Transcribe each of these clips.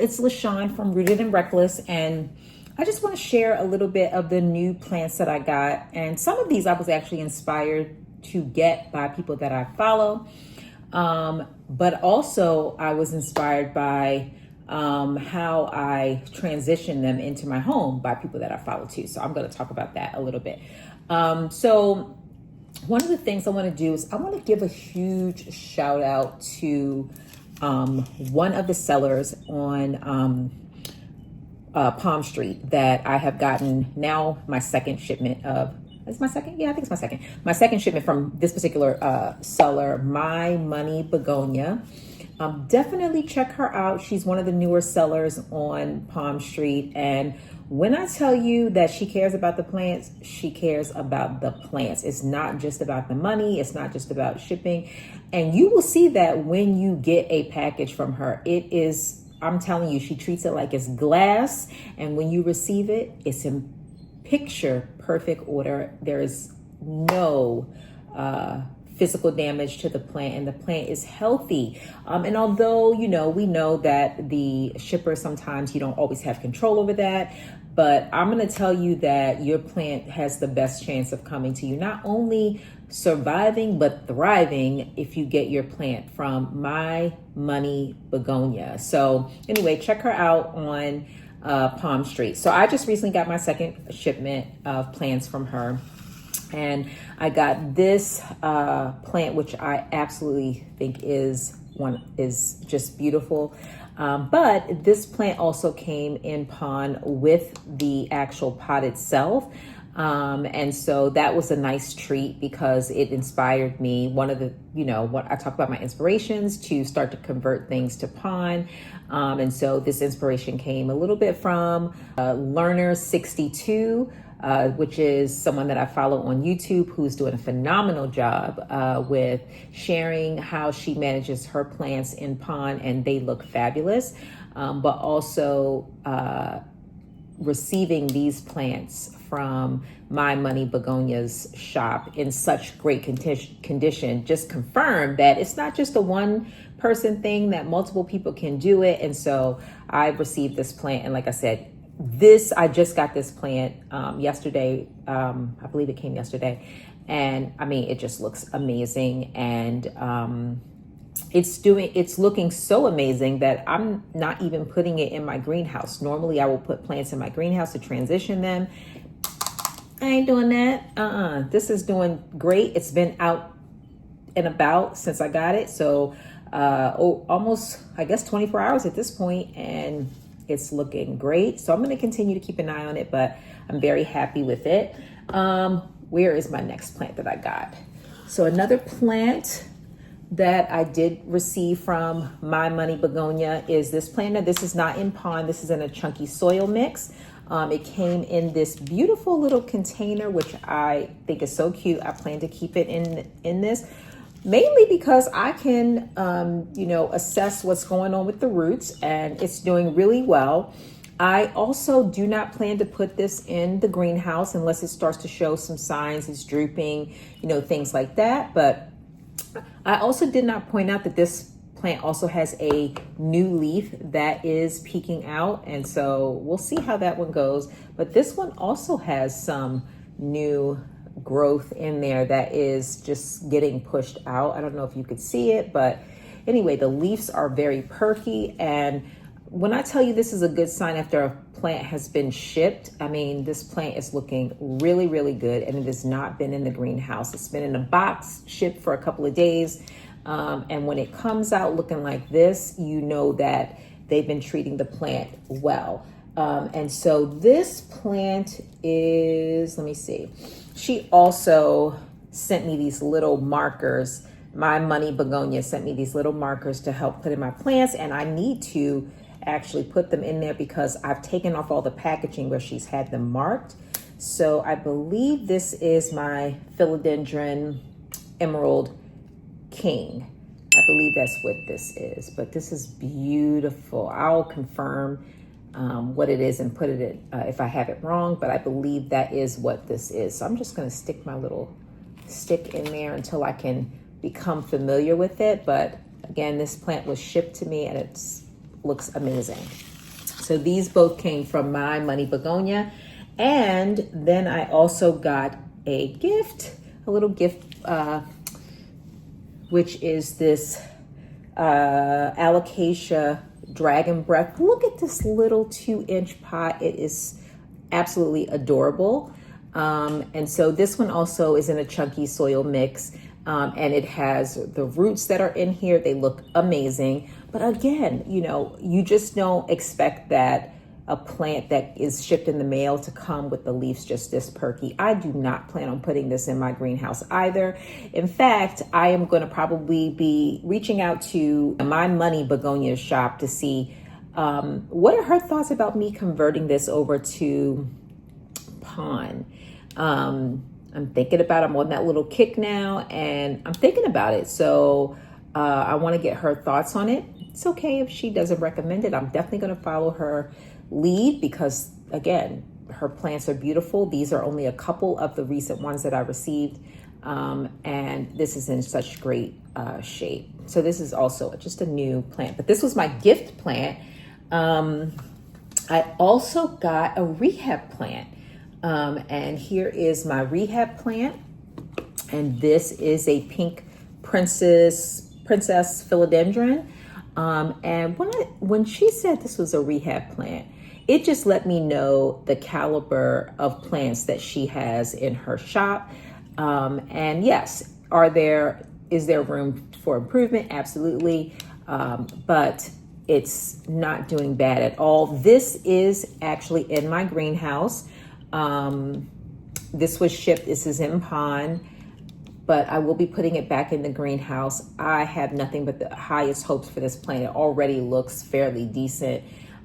it's LaShawn from Rooted and Reckless, and I just want to share a little bit of the new plants that I got. And some of these I was actually inspired to get by people that I follow, but also I was inspired by how I transition them into my home by people that I follow too. So I'm going to talk about that a little bit. So one of the things I want to do is I want to give a huge shout out to one of the sellers on Palm Street that I have gotten now my second shipment of. Is my second? Yeah, I think it's my second. My second shipment from this particular seller, My Money Begonia. Definitely check her out. She's one of the newer sellers on Palm Street. And when I tell you that she cares about the plants, she cares about the plants. It's not just about the money. It's not just about shipping. And you will see that when you get a package from her. It is, I'm telling you, she treats it like it's glass. And when you receive it, it's in picture perfect order. There is no physical damage to the plant, and the plant is healthy. And although, you know, we know that the shipper, sometimes you don't always have control over that, but I'm going to tell you that your plant has the best chance of coming to you, not only surviving, but thriving if you get your plant from My Money Begonia. So anyway, check her out on Palm Street. So I just recently got my second shipment of plants from her. And I got this plant, which I absolutely think is just beautiful. But this plant also came in pon with the actual pot itself. And so that was a nice treat because it inspired me. One of the, you know, what I talk about my inspirations to start to convert things to pon. And so this inspiration came a little bit from Learner62, which is someone that I follow on YouTube who's doing a phenomenal job with sharing how she manages her plants in pon, and they look fabulous. But also receiving these plants from My Money Begonia's shop in such great condition just confirmed that it's not just a one person thing, that multiple people can do it. And so I received this plant, and like I said, I just got this plant yesterday. I believe it came yesterday. And I mean, it just looks amazing. And it's looking so amazing that I'm not even putting it in my greenhouse. Normally I will put plants in my greenhouse to transition them. I ain't doing that. This is doing great. It's been out and about since I got it. So almost, I guess, 24 hours at this point, and it's looking great. So I'm going to continue to keep an eye on it, but I'm very happy with it. Where is my next plant that I got? So another plant that I did receive from My Money Begonia is this plant. Now, this is not in pon. This is in a chunky soil mix. It came in this beautiful little container, which I think is so cute. I plan to keep it in this, mainly because I can, assess what's going on with the roots, and it's doing really well. I also do not plan to put this in the greenhouse unless it starts to show some signs, it's drooping, things like that. But I also did not point out that this plant also has a new leaf that is peeking out. And so we'll see how that one goes. But this one also has some new growth in there that is just getting pushed out. I don't know if you could see it, but anyway, the leaves are very perky. And when I tell you this is a good sign after a plant has been shipped, I mean, this plant is looking really, really good, and it has not been in the greenhouse. It's been in a box, shipped for a couple of days. And when it comes out looking like this, you know that they've been treating the plant well. And so this plant is, let me see. She also sent me these little markers. My Money Begonia sent me these little markers to help put in my plants, and I need to actually put them in there because I've taken off all the packaging where she's had them marked. So I believe this is my Philodendron Emerald King. I believe that's what this is, but this is beautiful. I'll confirm what it is and put it in if I have it wrong, but I believe that is what this is. So I'm just going to stick my little stick in there until I can become familiar with it. But again, this plant was shipped to me, and it looks amazing. So these both came from my money begonia. And then I also got a gift, a little gift, which is this Alocasia Dragon Breath. Look at this little 2-inch pot. It is absolutely adorable. And so this one also is in a chunky soil mix. And it has the roots that are in here. They look amazing. But again, you know, you just don't expect that a plant that is shipped in the mail to come with the leaves just this perky. I do not plan on putting this in my greenhouse either. In fact, I am going to probably be reaching out to my money begonia shop to see what are her thoughts about me converting this over to pond. I'm thinking about it. I'm on that little kick now and I'm thinking about it. So I want to get her thoughts on it. It's okay if she doesn't recommend it. I'm definitely going to follow her lead because, again, her plants are beautiful. These are only a couple of the recent ones that I received. And this is in such great shape. So this is also just a new plant. But this was my gift plant. I also got a Rehab plant. And here is my Rehab plant. And this is a pink princess Philodendron. And when she said this was a Rehab plant, it just let me know the caliber of plants that she has in her shop. And yes, is there room for improvement? Absolutely. But it's not doing bad at all. This is actually in my greenhouse. This was shipped. This is in pond. But I will be putting it back in the greenhouse. I have nothing but the highest hopes for this plant. It already looks fairly decent.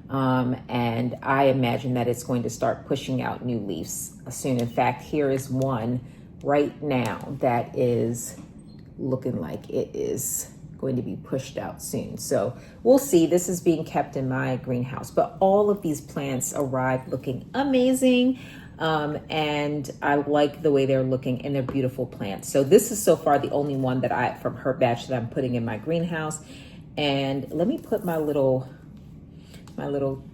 And I imagine that it's going to start pushing out new leaves soon. In fact, here is one right now that is looking like it is going to be pushed out soon. So we'll see. This is being kept in my greenhouse. But all of these plants arrived looking amazing. And I like the way they're looking and they're beautiful plants. So this is so far the only one that from her batch that I'm putting in my greenhouse. And let me put my little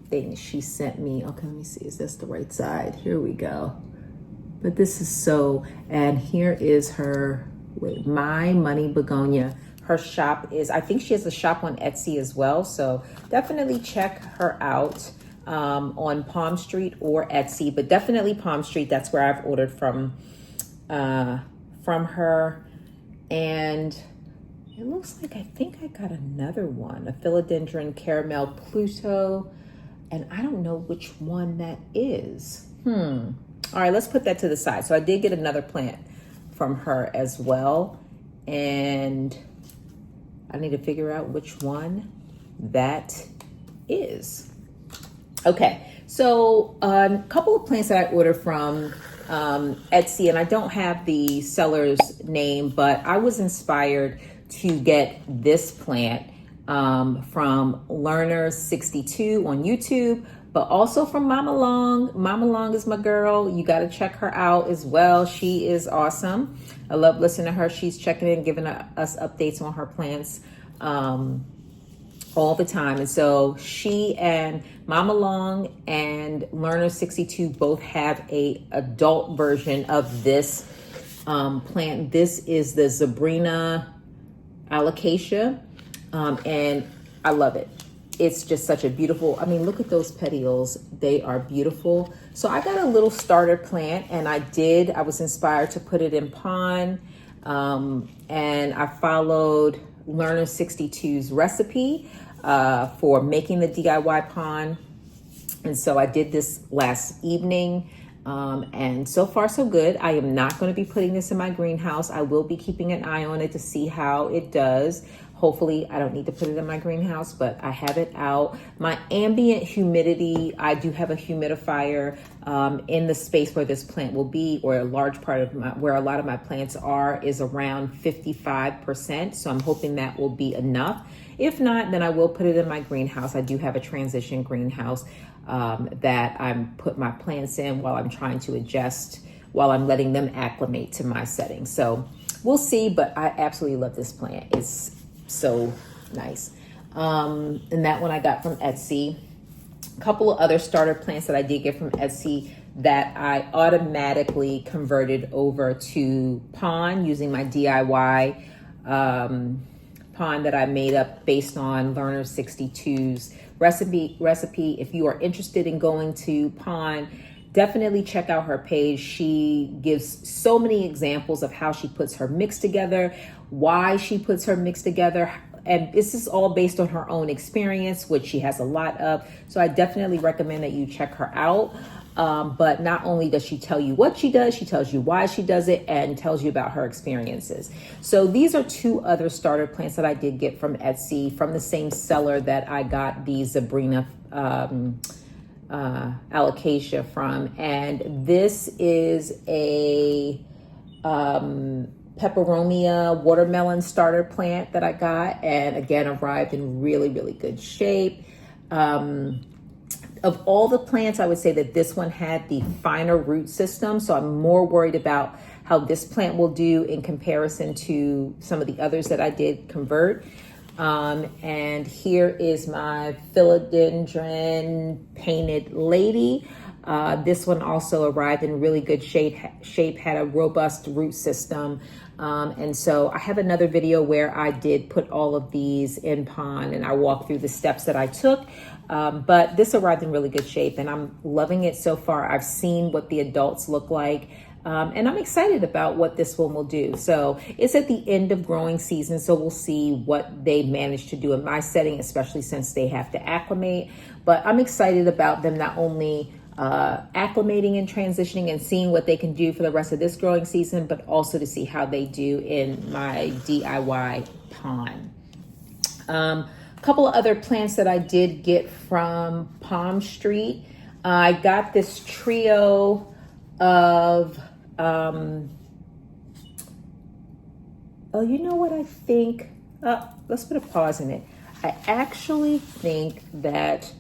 thing she sent me. Okay, let me see. Is this the right side? Here we go. But this is and here is her, my money begonia. Her shop I think she has a shop on Etsy as well. So definitely check her out. On Palmstreet or Etsy, but definitely Palmstreet. That's where I've ordered from her. And it looks like I think I got another one, a Philodendron Caramel Pluto, and I don't know which one that is. All right, let's put that to the side. So I did get another plant from her as well, and I need to figure out which one that is. Okay, so a couple of plants that I ordered from Etsy, and I don't have the seller's name, but I was inspired to get this plant from Learner62 on YouTube, but also from Mama Long. Mama Long is my girl. You got to check her out as well. She is awesome. I love listening to her. She's checking in, giving us updates on her plants all the time. And so she and Mama Long and Learner62 both have a adult version of this plant. This is the Zebrina Alocasia, and I love it. It's just such a beautiful, look at those petioles. They are beautiful. So I got a little starter plant, and I was inspired to put it in pond, and I followed Learner62's recipe for making the DIY pond. And so I did this last evening, and so far so good. I am not going to be putting this in my greenhouse. I will be keeping an eye on it to see how it does. Hopefully I don't need to put it in my greenhouse, but I have it out. My ambient humidity, I do have a humidifier in the space where this plant will be, or a large part of where a lot of my plants are, is around 55%. So I'm hoping that will be enough. If not, then I will put it in my greenhouse. I do have a transition greenhouse that I'm put my plants in while I'm trying to adjust, while I'm letting them acclimate to my settings. So we'll see, but I absolutely love this plant. It's so nice. And that one I got from Etsy. A couple of other starter plants that I did get from Etsy that I automatically converted over to pond using my DIY pond that I made up based on Learner 62's recipe. If you are interested in going to pond, definitely check out her page. She gives so many examples of how she puts her mix together, why she puts her mix together, and this is all based on her own experience, which she has a lot of. So I definitely recommend that you check her out. But not only does she tell you what she does, she tells you why she does it and tells you about her experiences. So these are two other starter plants that I did get from Etsy from the same seller that I got the Zebrina Alocasia from. And this is a Peperomia Watermelon starter plant that I got, and again arrived in really, really good shape. Of all the plants, I would say that this one had the finer root system, so I'm more worried about how this plant will do in comparison to some of the others that I did convert. And here is my Philodendron painted lady. This one also arrived in really good shape, had a robust root system. And so I have another video where I did put all of these in pond and I walked through the steps that I took. But this arrived in really good shape and I'm loving it so far. I've seen what the adults look like. And I'm excited about what this one will do. So it's at the end of growing season, so we'll see what they manage to do in my setting, especially since they have to acclimate. But I'm excited about them not only acclimating and transitioning and seeing what they can do for the rest of this growing season, but also to see how they do in my DIY pond. A couple of other plants that I did get from Palmstreet. I got this trio of oh, you know what I think? Let's put a pause in it. I actually think that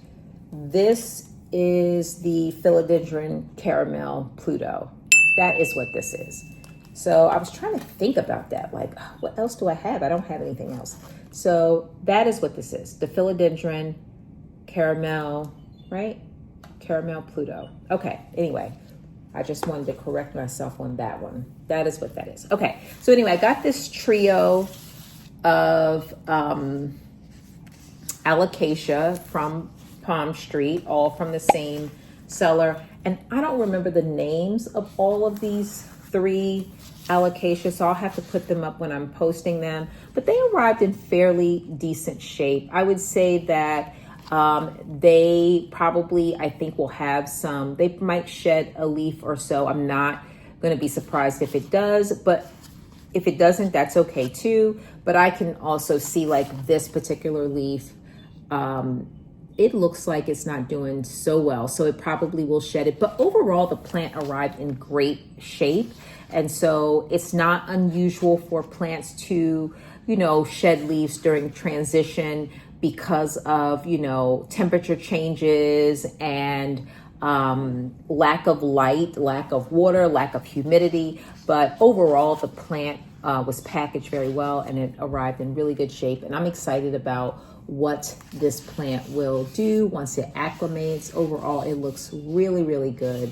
this is the Philodendron Caramel Pluto. That is what this is. So I was trying to think about that. Like, what else do I have? I don't have anything else. So that is what this is. The Philodendron Caramel, right? Caramel Pluto. Okay, anyway. I just wanted to correct myself on that one. That is what that is. Okay, so anyway, I got this trio of Alocasia from Palmstreet, all from the same seller. And I don't remember the names of all of these three Alocasias, so I'll have to put them up when I'm posting them. But they arrived in fairly decent shape. I would say that they probably, I think, will have some, they might shed a leaf or so. I'm not going to be surprised if it does, but if it doesn't, that's okay too. But I can also see like this particular leaf, it looks like it's not doing so well, so it probably will shed it. But overall, the plant arrived in great shape. And so it's not unusual for plants to, shed leaves during transition because of, temperature changes and lack of light, lack of water, lack of humidity. But overall, the plant was packaged very well and it arrived in really good shape. And I'm excited about what this plant will do once it acclimates. Overall, it looks really, really good.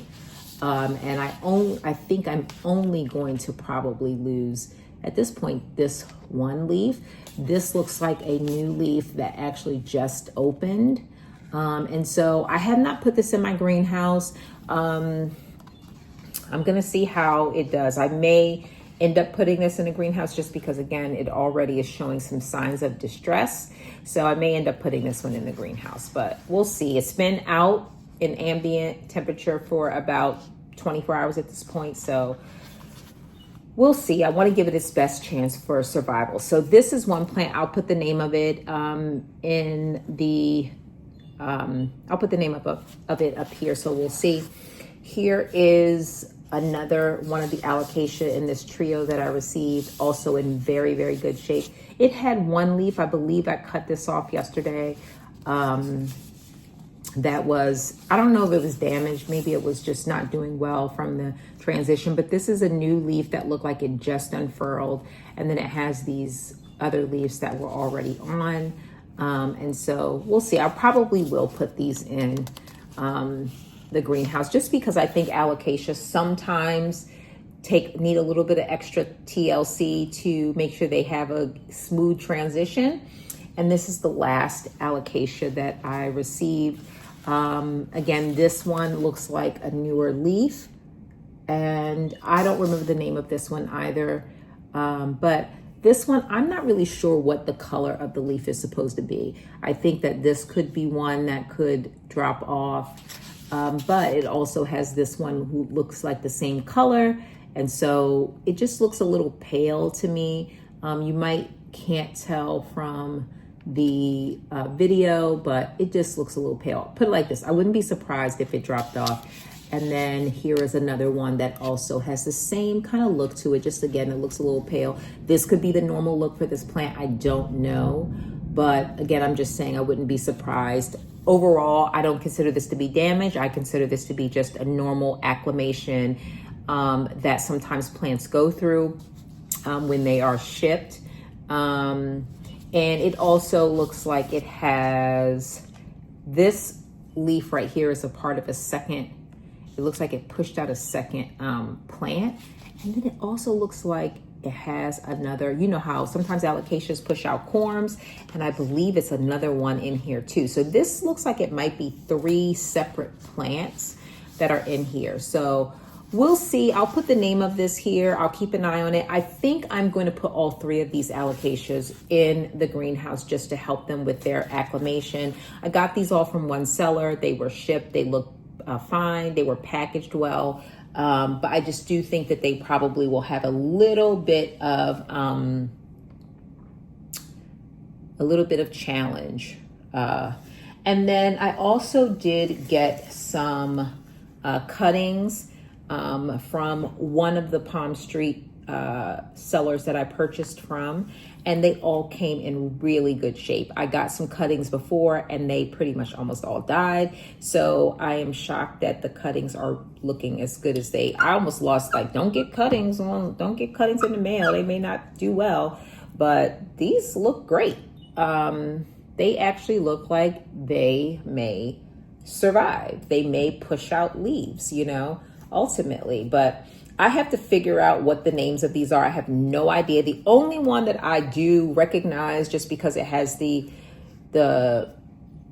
And I think I'm only going to probably lose, at this point, this one leaf. This looks like a new leaf that actually just opened. And so I have not put this in my greenhouse. I'm gonna see how it does. I may end up putting this in a greenhouse just because, again, it already is showing some signs of distress. So I may end up putting this one in the greenhouse, but we'll see. It's been out in ambient temperature for about 24 hours at this point. So we'll see. I want to give it its best chance for survival. So this is one plant. I'll put the name of it in the, I'll put the name of it up here. So we'll see. Here is another one of the Alocasia in this trio that I received, also in very, very good shape. It had one leaf. I believe I cut this off yesterday. That was, I don't know if it was damaged. Maybe it was just not doing well from the transition, but this is a new leaf that looked like it just unfurled. And then it has these other leaves that were already on. And so we'll see. I probably will put these in the greenhouse just because I think Alocasias sometimes need a little bit of extra TLC to make sure they have a smooth transition. And this is the last Alocasia that I received. Again, this one looks like a newer leaf, and I don't remember the name of this one either. But this one, I'm not really sure what the color of the leaf is supposed to be. I think that this could be one that could drop off, but it also has this one who looks like the same color. And so it just looks a little pale to me. You can't tell from the video, but it just looks a little pale. Put it like this, I wouldn't be surprised if it dropped off. And then here is another one that also has the same kind of look to it. Just again, it looks a little pale. This could be the normal look for this plant. I don't know. But again, I'm just saying I wouldn't be surprised. Overall, I don't consider this to be damaged. I consider this to be just a normal acclimation that sometimes plants go through when they are shipped. And it also looks like it has this leaf right here is a part of a second. It looks like it pushed out a second plant. And then it also looks like it has another, you know how sometimes Alocasias push out corms, and I believe it's another one in here too. So this looks like it might be 3 separate plants that are in here. So we'll see. I'll put the name of this here. I'll keep an eye on it. I think I'm going to put all 3 of these Alocasias in the greenhouse just to help them with their acclimation. I got these all from one seller. They were shipped. They look fine. They were packaged well. But I just do think that they probably will have a little bit of challenge. And then I also did get some cuttings from one of the Palmstreet sellers that I purchased from, and they all came in really good shape. I got some cuttings before and they pretty much almost all died. So I am shocked that the cuttings are looking as good as I almost lost, like, don't get cuttings in the mail. They may not do well, but these look great. They actually look like they may survive. They may push out leaves, ultimately, but I have to figure out what the names of these are. I have no idea. The only one that I do recognize, just because it has the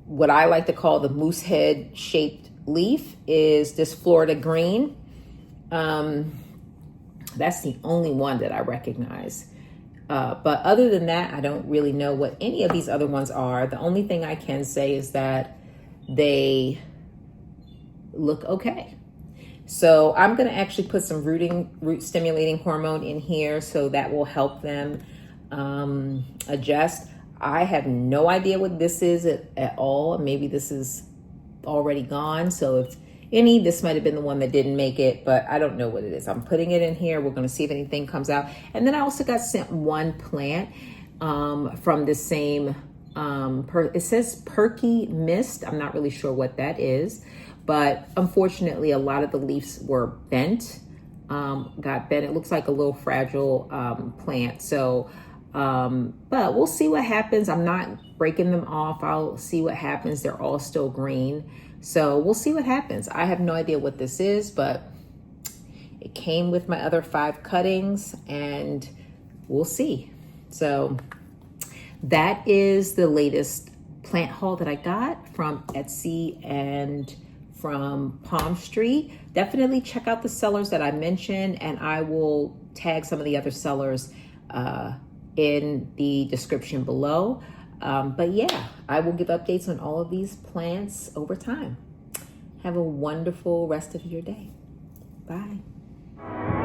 what I like to call the moose head shaped leaf, is this Florida green. That's the only one that I recognize. But other than that, I don't really know what any of these other ones are. The only thing I can say is that they look okay. So I'm going to actually put some root stimulating hormone in here, so that will help them adjust. I have no idea what this is at all. Maybe this is already gone. So if this might have been the one that didn't make it, but I don't know what it is. I'm putting it in here. We're going to see if anything comes out. And then I also got sent one plant from the same, it says Perky Mist. I'm not really sure what that is. But unfortunately, a lot of the leaves were bent, got bent. It looks like a little fragile plant. So, but we'll see what happens. I'm not breaking them off. I'll see what happens. They're all still green. So we'll see what happens. I have no idea what this is, but it came with my other 5 cuttings, and we'll see. So that is the latest plant haul that I got from Etsy and from Palmstreet. Definitely check out the sellers that I mentioned, and I will tag some of the other sellers in the description below. But yeah, I will give updates on all of these plants over time. Have a wonderful rest of your day. Bye.